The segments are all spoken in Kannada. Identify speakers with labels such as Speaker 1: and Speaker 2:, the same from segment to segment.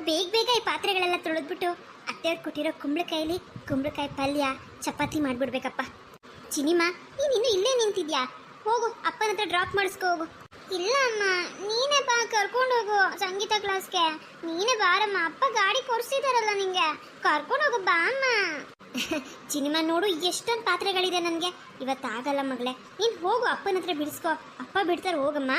Speaker 1: ಬೇಗ ಬೇಗ ಈ ಪಾತ್ರೆಗಳೆಲ್ಲ ತೊಳೆದ್ಬಿಟ್ಟು ಅತ್ತೆಯವ್ರು ಕೊಟ್ಟಿರೋ ಕುಂಬಳಕಾಯಿ ಪಲ್ಯ ಚಪಾತಿ ಮಾಡ್ಬಿಡ್ಬೇಕಪ್ಪ. ಚಿನಿಮಾ ನೀನು ಇನ್ನೂ ಇಲ್ಲೇ ನಿಂತಿದ್ಯಾ? ಹೋಗು, ಅಪ್ಪನ ಹತ್ರ ಡ್ರಾಪ್ ಮಾಡಿಸ್ಕೊ ಹೋಗು. ಇಲ್ಲ ಅಮ್ಮ, ನೀನೇ ಬಾ, ಕರ್ಕೊಂಡು ಹೋಗು ಸಂಗೀತ ಕ್ಲಾಸ್ಗೆ. ನೀನೇ ಬಾರಮ್ಮ, ಅಪ್ಪ ಗಾಡಿ ಕೊಡ್ಸಿದಾರಲ್ಲ ನಿಂಗೆ, ಕರ್ಕೊಂಡು ಹೋಗು ಬಾ ಅಮ್ಮ. ಚಿನಿಮಾ ನೋಡು, ಎಷ್ಟೊಂದು ಪಾತ್ರೆಗಳಿದೆ ನನಗೆ, ಇವತ್ತಾಗಲ್ಲ ಮಗಳೇ. ನೀನು ಹೋಗು, ಅಪ್ಪನ ಹತ್ರ ಬಿಡಿಸ್ಕೊ, ಅಪ್ಪ ಬಿಡ್ತಾರೆ, ಹೋಗಮ್ಮ.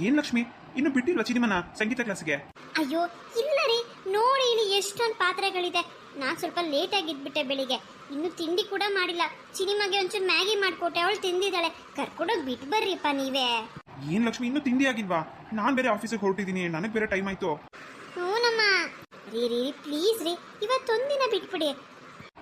Speaker 2: ಏನ್ ಲಕ್ಷ್ಮಿ, ಇನ್ನು ಬಿಟ್ಟಿಲ್ವಾ ಚಿನಿಮನ ಸಂಗೀತ ಕ್ಲಾಸ್ಗೆ?
Speaker 1: ಅಯ್ಯೋ ಇಲ್ಲ ರೀ, ನೋಡಿ ಇಲ್ಲಿ ಎಷ್ಟೊಂದು ಪಾತ್ರೆಗಳಿದೆ. ನಾನು ಸ್ವಲ್ಪ ಲೇಟ್ ಆಗಿದ್ಬಿಟ್ಟೆ ಬೆಳಿಗ್ಗೆ, ಇನ್ನು ತಿಂಡಿ ಕೂಡ ಮಾಡಿಲ್ಲ. ಚಿನಿಮಗೆ ಒಂಚೂರು ಮ್ಯಾಗಿ ಮಾಡಿಕೊಟ್ಟೆ, ಅವಳು ತಿಂದಿದ್ದಾಳೆ. ಕರ್ಕೊಂಡೋಗಿ ಬಿಟ್ಟು ಬರ್ರಿಪ್ಪ ನೀವೇ.
Speaker 2: ಏನ್ ಲಕ್ಷ್ಮಿ, ಇನ್ನೂ ತಿಂಡಿ ಆಗಿಲ್ವಾ? ನಾನು ಬೇರೆ ಆಫೀಸಿಗೆ ಹೊರಟಿದ್ದೀನಿ, ನನಗೆ ಬೇರೆ ಟೈಮ್ ಆಯ್ತು.
Speaker 1: ಹ್ಞೂನಮ್ಮ. ರೀ ಪ್ಲೀಸ್ ರೀ, ಇವತ್ತೊಂದಿನ ಬಿಟ್ಬಿಡಿ.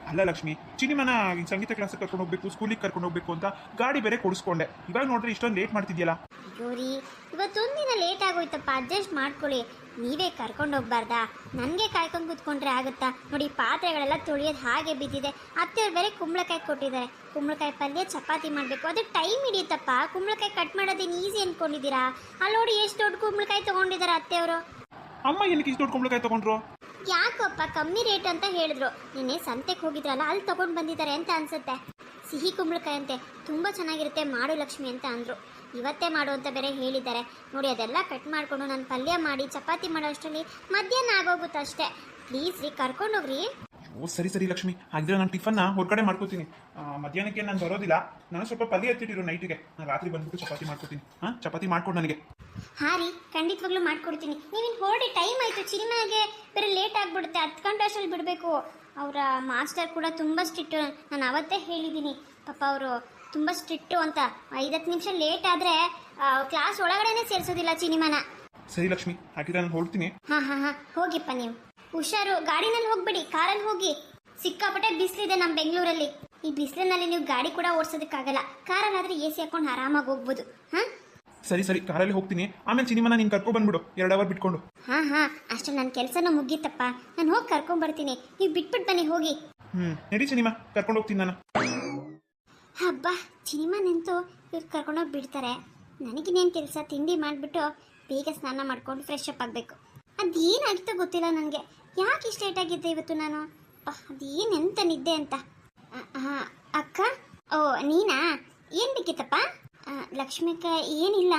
Speaker 2: ಅಲ್ಲ ಲಕ್ಷ್ಮಿ, ಚಿನಿಮನ ಸಂಗೀತ ಕ್ಲಾಸಿಗೆ ಕರ್ಕೊಂಡು ಹೋಗ್ಬೇಕು, ಸ್ಕೂಲಿಗೆ ಕರ್ಕೊಂಡು ಹೋಗ್ಬೇಕು ಅಂತ ಗಾಡಿ ಬೇರೆ ಕೊಡಿಸ್ಕೊಂಡೆ. ಇವಾಗ ನೋಡ್ರಿ ಇಷ್ಟೊಂದು ಲೇಟ್ ಮಾಡ್ತಿದ್ಯಲ್ಲ.
Speaker 1: ಅಯ್ಯೋ ರೀ, ಇವತ್ತೊಂದಿನ ಲೇಟ್ ಆಗೋಯ್ತಪ್ಪ, ಅಡ್ಜಸ್ಟ್ ಮಾಡ್ಕೊಳ್ಳಿ. ನೀವೇ ಕರ್ಕೊಂಡು ಹೋಗ್ಬಾರ್ದಾ? ನನಗೆ ಕಾಯ್ಕೊಂಡು ಕೂತ್ಕೊಂಡ್ರೆ ಆಗುತ್ತಾ? ನೋಡಿ, ಪಾತ್ರೆಗಳೆಲ್ಲ ತೊಳೆಯೋದು ಹಾಗೆ ಬಿದ್ದಿದೆ. ಅತ್ತೆಯವ್ರು ಬೇರೆ ಕುಂಬಳಕಾಯಿ ಕೊಟ್ಟಿದ್ದಾರೆ, ಕುಂಬಳಕಾಯಿ ಪಲ್ಯ ಚಪಾತಿ ಮಾಡಬೇಕು. ಅದು ಟೈಮ್ ಹಿಡಿಯುತ್ತಪ್ಪ. ಕುಂಬಳಕಾಯಿ ಕಟ್ ಮಾಡೋದೇನು ಈಸಿ ಅಂದ್ಕೊಂಡಿದ್ದೀರಾ? ಅಲ್ಲಿ ನೋಡಿ ಎಷ್ಟು ದೊಡ್ಡ ಕುಂಬಳಕಾಯಿ ತೊಗೊಂಡಿದ್ದಾರೆ ಅತ್ತೆಯವರು.
Speaker 2: ಅಮ್ಮ ಏನಕ್ಕೆ ಇಷ್ಟು ದೊಡ್ಡ ಕುಂಬಳಕಾಯಿ ತಗೊಂಡ್ರು?
Speaker 1: ಯಾಕಪ್ಪ, ಕಮ್ಮಿ ರೇಟ್ ಅಂತ ಹೇಳಿದ್ರು. ನಿನ್ನೆ ಸಂತೆಗೆ ಹೋಗಿದ್ರಲ್ಲ, ಅಲ್ಲಿ ತಗೊಂಡು ಬಂದಿದ್ದಾರೆ ಅಂತ ಅನ್ಸುತ್ತೆ. ಸಿಹಿ ಕುಂಬಳಕಾಯಿ ಅಂತೆ, ತುಂಬ ಚೆನ್ನಾಗಿರುತ್ತೆ, ಮಾಡು ಲಕ್ಷ್ಮಿ ಅಂತ ಅಂದರು. ಇವತ್ತೇ ಮಾಡು ಅಂತ ಬೇರೆ ಹೇಳಿದ್ದಾರೆ. ನೋಡಿ, ಅದೆಲ್ಲ ಕಟ್ ಮಾಡಿಕೊಂಡು ನಾನು ಪಲ್ಯ ಮಾಡಿ ಚಪಾತಿ ಮಾಡೋ ಅಷ್ಟರಲ್ಲಿ ಮಧ್ಯಾಹ್ನ ಆಗೋಗುತ್ತೆ ಅಷ್ಟೇ. ಪ್ಲೀಸ್ ರೀ, ಕರ್ಕೊಂಡೋಗ್ರಿ.
Speaker 2: ಓ ಸರಿ ಲಕ್ಷ್ಮಿ, ಹಾಗಿದ್ರೆ ನಾನು ಟಿಫನ್ನ ಹೊರಗಡೆ ಮಾಡ್ಕೋತೀನಿ. ಮಧ್ಯಾಹ್ನಕ್ಕೆ ನಾನು ಬರೋದಿಲ್ಲ. ನಾನು ಸ್ವಲ್ಪ ಪಲ್ಯ ಎತ್ತಿಟ್ಟಿರು ನೈಟಿಗೆ, ನಾನು ರಾತ್ರಿ ಬಂದ್ಬಿಟ್ಟು ಚಪಾತಿ ಮಾಡ್ಕೋತೀನಿ. ಚಪಾತಿ ಮಾಡ್ಕೊಂಡು ನನಗೆ.
Speaker 1: ಹಾಂ ರೀ, ಖಂಡಿತವಾಗ್ಲೂ ಮಾಡ್ಕೊಡ್ತೀನಿ. ನೀವಿನ್ನು ಹೊರಡಿ, ಟೈಮ್ ಆಯಿತು. ಚಿನಿಮಾಗೆ ಬೇರೆ ಲೇಟ್ ಆಗಿಬಿಡುತ್ತೆ, 10 ಗಂಟೆ ಅಷ್ಟರಲ್ಲಿ ಬಿಡಬೇಕು. ಅವರ ಮಾಸ್ಟರ್ ಕೂಡ ತುಂಬ ಸ್ಟ್ರಿಕ್ಟು. ನಾನು ಅವತ್ತೇ ಹೇಳಿದ್ದೀನಿ, ಪಾಪ ಅವರು ತುಂಬ ಸ್ಟ್ರಿಕ್ಟು ಅಂತ. 5-10 ನಿಮಿಷ ಲೇಟ್ ಆದರೆ ಕ್ಲಾಸ್ ಒಳಗಡೆನೇ ಸೇರಿಸೋದಿಲ್ಲ ಚಿನಿಮಾನ.
Speaker 2: ಸರಿ ಲಕ್ಷ್ಮಿ, ಹಾಗಿದ್ರೆ ನಾನು ಹೊರಡ್ತೀನಿ.
Speaker 1: ಹಾಂ ಹೋಗಿಪ್ಪ ನೀವು. ಹುಷಾರು, ಗಾಡಿನಲ್ಲಿ ಹೋಗ್ಬೇಡಿ, ಕಾರಲ್ಲಿ ಹೋಗಿ. ಸಿಕ್ಕಾಪಟ್ಟೆ ಬಿಸಿಲಿದೆ ನಮ್ಮ ಬೆಂಗಳೂರಲ್ಲಿ. ಈ ಬಿಸಿಲಿನಲ್ಲಿ ನೀವು ಗಾಡಿ ಕೂಡ ಓಡಿಸೋದಕ್ಕಾಗಲ್ಲ. ಕಾರಲ್ಲಾದರೆ AC ಹಾಕೊಂಡು ಆರಾಮಾಗಿ ಹೋಗ್ಬೋದು. ಹಾಂ
Speaker 2: ಸರಿ, ಕಾರಲ್ಲಿ ಹೋಗ್ತೀನಿ. ಆಮೇಲೆ ಚಿನಿಮನ ನೀನು ಕರ್ಕೊ ಬಂದ್ಬಿಡು, 2 ಅವರ್ ಬಿಟ್ಕೊಂಡು.
Speaker 1: ಹಾಂ ಅಷ್ಟೇ, ನನ್ನ ಕೆಲಸನೂ ಮುಗೀತಪ್ಪ. ನಾನು ಹೋಗಿ ಕರ್ಕೊಂಡ್ಬರ್ತೀನಿ, ನೀವು ಬಿಟ್ಬಿಟ್ಟು ಬನ್ನಿ ಹೋಗಿ.
Speaker 2: ನಡಿ ಚಿನಿಮಾ, ಕರ್ಕೊಂಡು ಹೋಗ್ತೀನಿ ನಾನು.
Speaker 1: ಹಬ್ಬ, ಚಿನಿಮಾ ನಿಂತು ಇವ್ರು ಕರ್ಕೊಂಡೋಗಿ ಬಿಡ್ತಾರೆ. ನನಗಿನ್ನೇನು ಕೆಲಸ? ತಿಂಡಿ ಮಾಡಿಬಿಟ್ಟು ಬೇಗ ಸ್ನಾನ ಮಾಡ್ಕೊಂಡು ಫ್ರೆಶ್ ಅಪ್ ಆಗಬೇಕು. ಅದೇನಾಗಿತ್ತೋ ಗೊತ್ತಿಲ್ಲ ನನಗೆ, ಯಾಕೆ ಇಷ್ಟು ಲೇಟಾಗಿದ್ದೆ ಇವತ್ತು ನಾನು. ಅದೇನೆಂತ ನಿದ್ದೆ ಅಂತ. ಅಕ್ಕ, ಓ ನೀನಾ? ಏನು ಬೇಕಿತ್ತಪ್ಪ? ಲಕ್ಷ್ಮಿಕ, ಏನಿಲ್ಲ,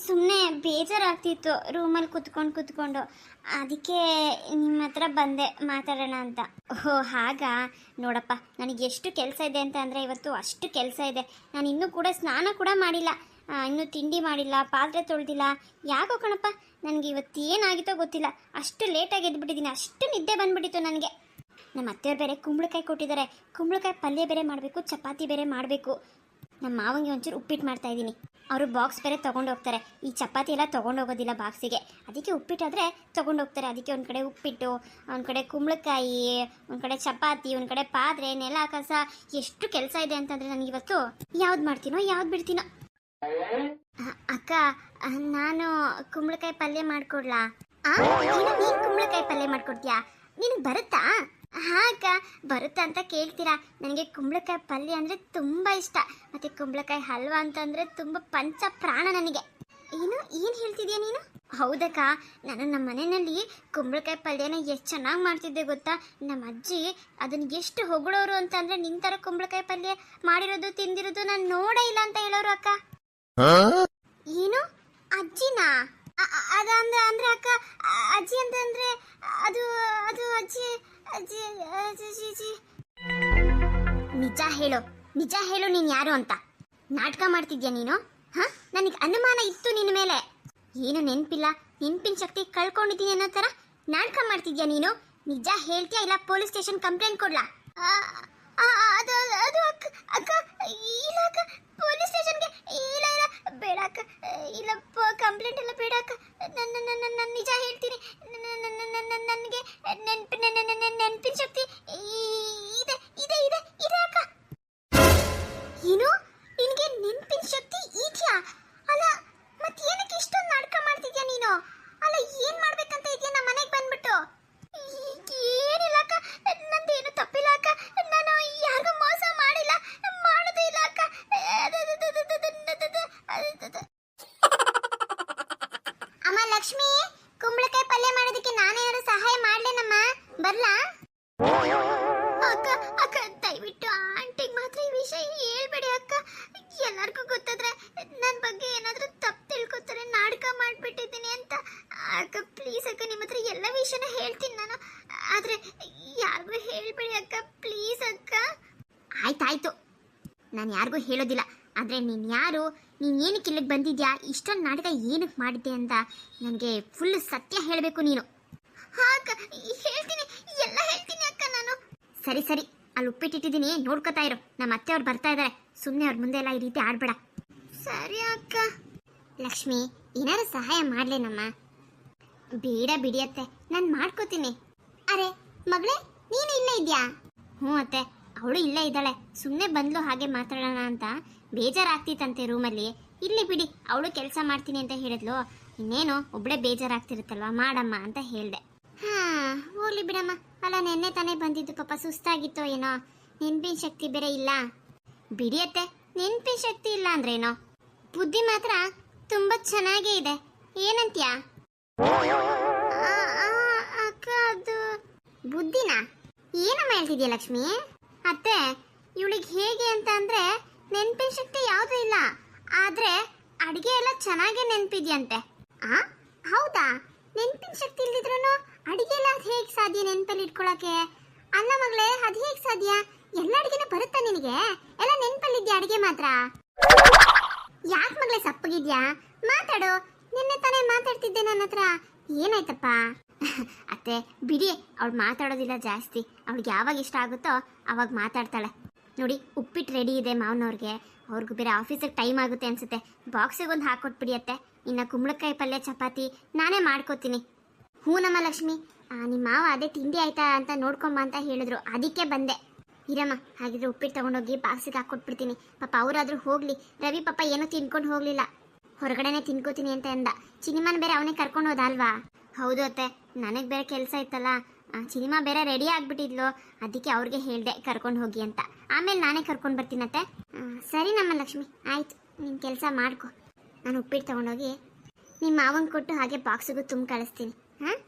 Speaker 1: ಸುಮ್ಮನೆ ಬೇಜಾರಾಗ್ತಿತ್ತು ರೂಮಲ್ಲಿ ಕೂತ್ಕೊಂಡು. ಅದಕ್ಕೆ ನಿಮ್ಮ ಹತ್ರ ಬಂದೆ ಮಾತಾಡೋಣ ಅಂತ. ಓಹೋ ಹಾಗಾ? ನೋಡಪ್ಪ, ನನಗೆ ಎಷ್ಟು ಕೆಲಸ ಇದೆ ಅಂತ ಅಂದರೆ ಇವತ್ತು ಅಷ್ಟು ಕೆಲಸ ಇದೆ. ನಾನು ಇನ್ನೂ ಕೂಡ ಸ್ನಾನ ಕೂಡ ಮಾಡಿಲ್ಲ, ಇನ್ನೂ ತಿಂಡಿ ಮಾಡಿಲ್ಲ, ಪಾತ್ರೆ ತೊಳೆದಿಲ್ಲ. ಯಾಕೋ ಕಣಪ್ಪ, ನನಗೆ ಇವತ್ತು ಏನಾಗಿತ್ತೋ ಗೊತ್ತಿಲ್ಲ, ಅಷ್ಟು ಲೇಟಾಗಿ ಎದ್ಬಿಟ್ಟಿದ್ದೀನಿ. ಅಷ್ಟು ನಿದ್ದೆ ಬಂದುಬಿಟ್ಟಿತ್ತು ನನಗೆ. ನಮ್ಮ ಅತ್ತೆಯವ್ರು ಬೇರೆ ಕುಂಬಳಕಾಯಿ ಕೊಟ್ಟಿದ್ದಾರೆ, ಕುಂಬಳಕಾಯಿ ಪಲ್ಯ ಬೇರೆ ಮಾಡಬೇಕು, ಚಪಾತಿ ಬೇರೆ ಮಾಡಬೇಕು. ನಮ್ಮ ಮಾವಂಗೆ ಒಂಚೂರು ಉಪ್ಪಿಟ್ಟು ಮಾಡ್ತಾಯಿದ್ದೀನಿ. ಅವರು ಬಾಕ್ಸ್ ಬೇರೆ ತೊಗೊಂಡೋಗ್ತಾರೆ. ಈ ಚಪಾತಿ ಎಲ್ಲ ತೊಗೊಂಡೋಗೋದಿಲ್ಲ ಬಾಕ್ಸಿಗೆ, ಅದಕ್ಕೆ ಉಪ್ಪಿಟ್ಟಾದರೆ ತೊಗೊಂಡೋಗ್ತಾರೆ. ಅದಕ್ಕೆ ಒಂದು ಕಡೆ ಉಪ್ಪಿಟ್ಟು, ಒಂದು ಕಡೆ ಕುಂಬಳಕಾಯಿ, ಒಂದು ಕಡೆ ಚಪಾತಿ, ಒಂದು ಕಡೆ ಪಾತ್ರೆ, ನೆಲ ಕಸ, ಎಷ್ಟು ಕೆಲಸ ಇದೆ ಅಂತಂದರೆ ನನಗಿವತ್ತು ಯಾವ್ದು ಮಾಡ್ತೀನೋ ಯಾವ್ದು ಬಿಡ್ತೀನೋ. ಅಕ್ಕ, ನಾನು ಕುಂಬಳಕಾಯಿ ಪಲ್ಯ ಮಾಡಿಕೊಡ್ಲಾ? ನೀನು ಕುಂಬಳಕಾಯಿ ಪಲ್ಯ ಮಾಡಿಕೊಡ್ತೀಯಾ? ನಿನಗೆ ಬರುತ್ತಾ? ಹಾಂ ಅಕ್ಕ, ಬರುತ್ತಾ ಅಂತ ಕೇಳ್ತೀರಾ? ನನಗೆ ಕುಂಬಳಕಾಯಿ ಪಲ್ಯ ಅಂದರೆ ತುಂಬ ಇಷ್ಟ. ಮತ್ತು ಕುಂಬಳಕಾಯಿ ಹಲ್ವಾ ಅಂತಂದರೆ ತುಂಬ ಪಂಚ ಪ್ರಾಣ ನನಗೆ. ಏನು ಹೇಳ್ತಿದ್ಯಾ ನೀನು? ಹೌದಕ್ಕ, ನಾನು ನಮ್ಮ ಮನೆಯಲ್ಲಿ ಕುಂಬಳಕಾಯಿ ಪಲ್ಯನ ಎಷ್ಟು ಚೆನ್ನಾಗಿ ಮಾಡ್ತಿದ್ದೆ ಗೊತ್ತಾ? ನಮ್ಮ ಅಜ್ಜಿ ಅದನ್ನು ಎಷ್ಟು ಹೊಗಳೋರು ಅಂತಂದರೆ, ನಿನ್ನ ಥರ ಕುಂಬಳಕಾಯಿ ಪಲ್ಯ ಮಾಡಿರೋದು ತಿಂದಿರೋದು ನಾನು ನೋಡೇ ಇಲ್ಲ ಅಂತ ಹೇಳೋರು ಅಕ್ಕ. ಏನು ಅಜ್ಜಿನಾ? ಅಂದ್ರೆ ಅಕ್ಕ, ಅಜ್ಜಿ ಅಂತಂದರೆ ಅದು ಅಜ್ಜಿ ಅಜ್ಜಿ ಅಜ್ಜಿ. ನಿಜ ಹೇಳು ನೀನು ಯಾರು ಅಂತ. ನಾಟಕ ಮಾಡ್ತಿದ್ಯಾ ನೀನು? ಹಾಂ, ನನಗೆ ಅನುಮಾನ ಇತ್ತು ನಿನ್ನ ಮೇಲೆ. ಏನು ನೆನಪಿಲ್ಲ, ನೆನಪಿನ ಶಕ್ತಿ ಕಳ್ಕೊಂಡಿದ್ದೀನಿ ಅನ್ನೋ ಥರ ನಾಟಕ ಮಾಡ್ತಿದ್ಯಾ ನೀನು? ನಿಜ ಹೇಳ್ತೀಯಾ ಇಲ್ಲ ಪೊಲೀಸ್ ಸ್ಟೇಷನ್ ಕಂಪ್ಲೇಂಟ್ ಕೊಡ್ಲಾ? ಅದು ಅಕ್ಕ ಇಲ್ಲ ಅಕ್ಕ, ಪೊಲೀಸ್ ಸ್ಟೇಷನ್ಗೆ ಇಲ್ಲ ಬೇಡ ಅಕ್ಕ, ಇಲ್ಲ ಕಂಪ್ಲೇಂಟ್ ಎಲ್ಲ ಬೇಡ ಅಕ್ಕ. ನನ್ನ ನಿಜ ಹೇಳ್ತೀನಿ. ನನಗೆ ನೆನಪಿನ ಶಕ್ತಿ ಇದೆ ಅಕ್ಕ. ಏನು? ನಿನಗೆ ನೆನಪಿನ ಶಕ್ತಿ ಇದೆಯಾ? ಅಲ್ಲ ಮತ್ತೆ ಏನಕ್ಕೆ ಇಷ್ಟೊಂದು ನಾಟಕ ಮಾಡ್ತಿದ್ಯಾ ನೀನು? ಅಲ್ಲ ಏನು ಮಾಡ್ಬೇಕಂತ ಇದೆಯಾ ನಮ್ಮ ಮನೆಗೆ ಬಂದ್ಬಿಟ್ಟು? ಏನಿಲ್ಲ ಅಕ್ಕ, ನಂದೇನು ತಪ್ಪಿಲ್ಲ ಅಕ್ಕ, ನಾನು ಯಾರಿಗೂ ಮೋಸ ಮಾಡಿಲ್ಲ, ಮಾಡೋದು ಇಲ್ಲ ಅಕ್ಕ. ಅಮ್ಮ ಲಕ್ಷ್ಮಿ, ಕುಂಬಳಕಾಯಿ ಪಲ್ಯ ಮಾಡೋದಕ್ಕೆ ನಾನೇನಾದ್ರು ಸಹಾಯ ಮಾಡ್ಲೇನಮ್ಮ? ಬರ್ಲಾ? ಅಕ್ಕ ಅಕ್ಕ ದಯವಿಟ್ಟು ಆಂಟಿಗೆ ಮಾತ್ರ ಈ ವಿಷಯ ಹೇಳ್ಬೇಡಿ ಅಕ್ಕ. ಎಲ್ಲರಿಗೂ ಗೊತ್ತಾದ್ರೆ ನನ್ನ ಬಗ್ಗೆ ಏನಾದರೂ ತಪ್ಪು ತಿಳ್ಕೊತಾರೆ, ನಾಟಕ ಮಾಡಿಬಿಟ್ಟಿದ್ದೀನಿ ಅಂತ. ಅಕ್ಕ ಪ್ಲೀಸ್ ಅಕ್ಕ, ನಿಮ್ಮ ಹತ್ರ ಎಲ್ಲ ವಿಷಯನ ಹೇಳ್ತೀನಿ ನಾನು, ಆದರೆ ಯಾರಿಗೂ ಹೇಳ್ಬೇಡಿ ಅಕ್ಕ, ಪ್ಲೀಸ್ ಅಕ್ಕ. ಆಯ್ತಾಯ್ತು, ನಾನು ಯಾರಿಗೂ ಹೇಳೋದಿಲ್ಲ. ಆದರೆ ನೀನು ಯಾರು, ನೀನು ಏನಕ್ಕೆ ಇಲ್ಲಿಗೆ ಬಂದಿದ್ಯಾ, ಇಷ್ಟೊಂದು ನಾಟಕ ಏನಕ್ಕೆ ಮಾಡಿದ್ದೆ ಅಂತ ನನಗೆ ಫುಲ್ ಸತ್ಯ ಹೇಳಬೇಕು ನೀನು. ಹಾಂ ಅಕ್ಕ, ಹೇಳ್ತೀನಿ, ಎಲ್ಲ ಹೇಳ್ತೀನಿ ಅಕ್ಕ ನಾನು. ಸರಿ ಸರಿ, ಅಲ್ಲಿ ಉಪ್ಪಿಟ್ಟಿಟ್ಟಿದ್ದೀನಿ, ನೋಡ್ಕೊತಾ ಇರು. ನಮ್ಮ ಅತ್ತೆ ಅವ್ರು ಬರ್ತಾ ಇದ್ದಾರೆ, ಸುಮ್ಮನೆ ಅವ್ರ ಮುಂದೆ ಎಲ್ಲ ಈ ರೀತಿ ಆಡ್ಬೇಡ. ಸರಿ ಅಕ್ಕ. ಲಕ್ಷ್ಮಿ, ಏನಾದ್ರು ಸಹಾಯ ಮಾಡ್ಲೇನಮ್ಮ? ಬೇಡ ಬಿಡಿಯತ್ತೆ, ನಾನು ಮಾಡ್ಕೋತೀನಿ. ಅರೆ ಮಗಳೇ, ನೀನು ಇಲ್ಲೇ ಇದೆಯಾ? ಹ್ಞೂ ಅತ್ತೆ, ಅವಳು ಇಲ್ಲೇ ಇದ್ದಾಳೆ. ಸುಮ್ಮನೆ ಬಂದ್ಲು ಹಾಗೆ ಮಾತಾಡೋಣ ಅಂತ. ಬೇಜಾರಾಗ್ತಿತ್ತಂತೆ ರೂಮಲ್ಲಿ. ಇಲ್ಲಿ ಬಿಡಿ, ಅವಳು ಕೆಲಸ ಮಾಡ್ತೀನಿ ಅಂತ ಹೇಳಿದ್ಲು. ಇನ್ನೇನು ಒಬ್ಬಳೇ ಬೇಜಾರಾಗ್ತಿರುತ್ತಲ್ವ, ಮಾಡಮ್ಮ ಅಂತ ಹೇಳಿದೆ. ಹಾಂ ಹೋಗ್ಲಿ ಬಿಡಮ್ಮ. ಅಲ್ಲ ನೆನ್ನೆ ತಾನೇ ಬಂದಿದ್ದು, ಪಾಪ ಸುಸ್ತಾಗಿತ್ತೋ ಏನೋ. ನೆನಪಿನ ಶಕ್ತಿ ಬೇರೆ ಇಲ್ಲ. ಬಿಡಿಯತ್ತೆ, ನೆನಪಿನ ಶಕ್ತಿ ಇಲ್ಲ ಅಂದ್ರೇನೋ, ಬುದ್ಧಿ ಮಾತ್ರ ತುಂಬ ಚೆನ್ನಾಗೇ ಇದೆ. ಏನಂತ್ಯಾ? ಅಕ್ಕ ಅದು ಬುದ್ಧಿನ ಏನಮ್ಮ ಹೇಳ್ತಿದ್ಯಾ ಲಕ್ಷ್ಮಿ? ಅತ್ತೆ, ಇವಳಿಗೆ ಹೇಗೆ ಅಂತ ಅಂದ್ರೆ ನೆನಪಿನ ಶಕ್ತಿ ಯಾವುದೂ ಇಲ್ಲ, ಆದ್ರೆ ಅಡಿಗೆ ಎಲ್ಲ ಚೆನ್ನಾಗೇ ನೆನಪಿದ್ಯಂತೆ. ಹೌದಾ? ನೆನಪಿನ ಶಕ್ತಿ ಇಲ್ದಿದ್ರು ಅಡಿಗೆ ಎಲ್ಲ ಅದು ಹೇಗೆ ಸಾಧ್ಯ ನೆನಪಲ್ಲಿ ಇಟ್ಕೊಳಕ್ಕೆ? ಅಲ್ಲ ಮಗಳೇ, ಅದು ಹೇಗೆ ಸಾಧ್ಯ? ಎಲ್ಲ ಅಡಿಗೆನೂ ಬರುತ್ತಾ ನಿನಗೆ? ಎಲ್ಲ ನೆನಪಲ್ಲಿದ್ಯಾ ಅಡಿಗೆ ಮಾತ್ರ? ಯಾಕೆ ಮಗಳೇ ಸಪ್ಪಗಿದ್ಯಾ? ಮಾತಾಡು. ನಿನ್ನೆ ತಾನೇ ಮಾತಾಡ್ತಿದ್ದೆ ನನ್ನ ಹತ್ರ. ಏನಾಯ್ತಪ್ಪ? ಅತ್ತೆ ಬಿಡಿ, ಅವಳು ಮಾತಾಡೋದಿಲ್ಲ ಜಾಸ್ತಿ. ಅವಳಿಗೆ ಯಾವಾಗ ಇಷ್ಟ ಆಗುತ್ತೋ ಅವಾಗ ಮಾತಾಡ್ತಾಳೆ. ನೋಡಿ, ಉಪ್ಪಿಟ್ಟು ರೆಡಿ ಇದೆ ಮಾವನವ್ರಿಗೆ. ಅವ್ರಿಗೂ ಬೇರೆ ಆಫೀಸಿಗೆ ಟೈಮ್ ಆಗುತ್ತೆ ಅನ್ಸುತ್ತೆ. ಬಾಕ್ಸಿಗೆ ಒಂದು ಹಾಕೊಟ್ಬಿಡಿ ಅತ್ತೆ. ಇನ್ನು ಕುಂಬಳಕಾಯಿ ಪಲ್ಯ ಚಪಾತಿ ನಾನೇ ಮಾಡ್ಕೋತೀನಿ. ಹ್ಞೂ ನಮ್ಮ ಲಕ್ಷ್ಮಿ, ನಿಮ್ಮ ಮಾವ ಅದೇ ತಿಂಡಿ ಆಯ್ತಾ ಅಂತ ನೋಡ್ಕೊಂಬ ಅಂತ ಹೇಳಿದ್ರು, ಅದಕ್ಕೆ ಬಂದೆ. ಇರಮ್ಮ, ಹಾಗಿದ್ರೆ ಉಪ್ಪಿಟ್ಟು ತೊಗೊಂಡೋಗಿ ಬಾಕ್ಸಿಗೆ ಹಾಕ್ಕೊಟ್ಬಿಡ್ತೀನಿ. ಪಾಪ ಅವರಾದ್ರೂ ಹೋಗಲಿ. ರವಿ ಪಾಪ ಏನೂ ತಿನ್ಕೊಂಡು ಹೋಗಲಿಲ್ಲ, ಹೊರಗಡೆನೆ ತಿನ್ಕೋತೀನಿ ಅಂತ ಅಂದ. ಚಿನಿಮಾನ ಬೇರೆ ಅವನೇ ಕರ್ಕೊಂಡು ಹೋದ ಅಲ್ವಾ? ಹೌದು ಅತ್ತೆ, ನನಗೆ ಬೇರೆ ಕೆಲಸ ಇತ್ತಲ್ಲ. ಸಿನಿಮಾ ಬೇರೆ ರೆಡಿ ಆಗಿಬಿಟ್ಟಿದ್ಲು, ಅದಕ್ಕೆ ಅವ್ರಿಗೆ ಹೇಳಿದೆ ಕರ್ಕೊಂಡು ಹೋಗಿ ಅಂತ. ಆಮೇಲೆ ನಾನೇ ಕರ್ಕೊಂಡು ಬರ್ತೀನತ್ತೆ. ಸರಿ ನಮ್ಮ ಲಕ್ಷ್ಮಿ, ಆಯ್ತು, ನಿನ್ನ ಕೆಲಸ ಮಾಡ್ಕೊ. ನಾನು ಉಪ್ಪಿಟ್ಟು ತೊಗೊಂಡೋಗಿ ನಿಮ್ಮ ಮಾವಂಗೆ ಕೊಟ್ಟು ಹಾಗೆ ಬಾಕ್ಸಿಗೂ ತುಂಬ ಕಳಿಸ್ತೀನಿ. ಹಾಂ,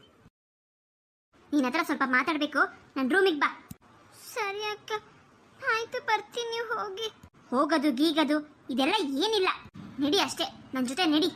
Speaker 1: ನಿನ್ನ ಹತ್ರ ಸ್ವಲ್ಪ ಮಾತಾಡಬೇಕು. ನನ್ನ ರೂಮಿಗೆ ಬಾ. ಸರಿ ಅಕ್ಕ, ಆಯ್ತು ಬರ್ತೀನಿ. ಹೋಗಿ ಹೋಗೋದು ಗೀಗೋದು ಇದೆಲ್ಲ ಏನಿಲ್ಲ, ನಡಿ ಅಷ್ಟೇ, ನನ್ನ ಜೊತೆ ನಡಿ.